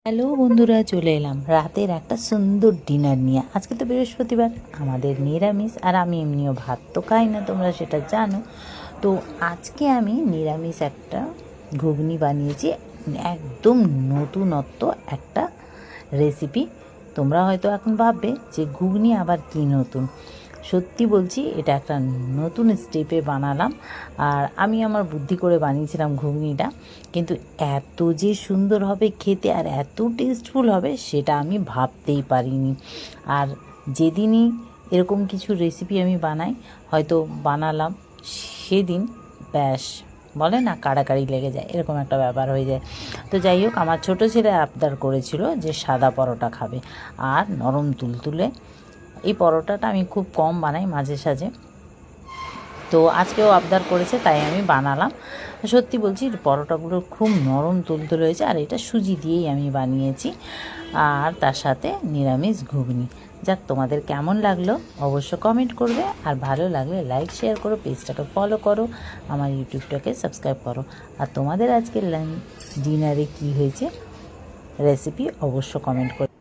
Hello বন্ধুরা, চলে এলাম রাতের একটা সুন্দর ডিনার নিয়ে। আজকে তো বৃহস্পতিবার, আমাদের নিরামিষ, আর আমি এমনিও ভাত তো খাই না, তোমরা সেটা জানো। তো আজকে আমি নিরামিষ একটা ঘুগনি বানিয়েছি, একদম নতুনত্ব একটা রেসিপি। তোমরা হয়তো এখন ভাববে যে ঘুগনি আবার কি নতুন। সত্যি বলছি, এটা একটা নতুন স্টেপে বানালাম, আর আমি আমার বুদ্ধি করে বানিয়েছিলাম ঘুগনিটা, কিন্তু এত যে সুন্দর হবে খেতে আর এত টেস্টফুল হবে সেটা আমি ভাবতেই পারিনি। আর যেদিনই এরকম কিছু রেসিপি আমি বানাই, হয়তো বানালাম সেদিন ব্যাস, বলে না কাড়াকাড়ি লেগে যায়, এরকম একটা ব্যাপার হয়ে যায়। তো যাই হোক, আমার ছোটো ছেলে আবদার করেছিল যে সাদা পরোটা খাবে আর নরম তুলতুলে। এই পরোটাটা আমি খুব কম বানাই, মাঝে সাঝে, তো আজকেও আবদার করেছে তাই আমি বানালাম। সত্যি বলছি, পরোটাগুলো খুব নরম তুলতুলে হয়েছে, আর এটা সুজি দিয়েই আমি বানিয়েছি, আর তার সাথে নিরামিষ ঘুগনি। যাক, তোমাদের কেমন লাগলো অবশ্য কমেন্ট করবে, আর ভালো লাগলে লাইক শেয়ার করো, পেজটাকে ফলো করো, আমার ইউটিউবটাকে সাবস্ক্রাইব করো। আর তোমাদের আজকের ডিনারে কী হয়েছে রেসিপি অবশ্য কমেন্ট করো।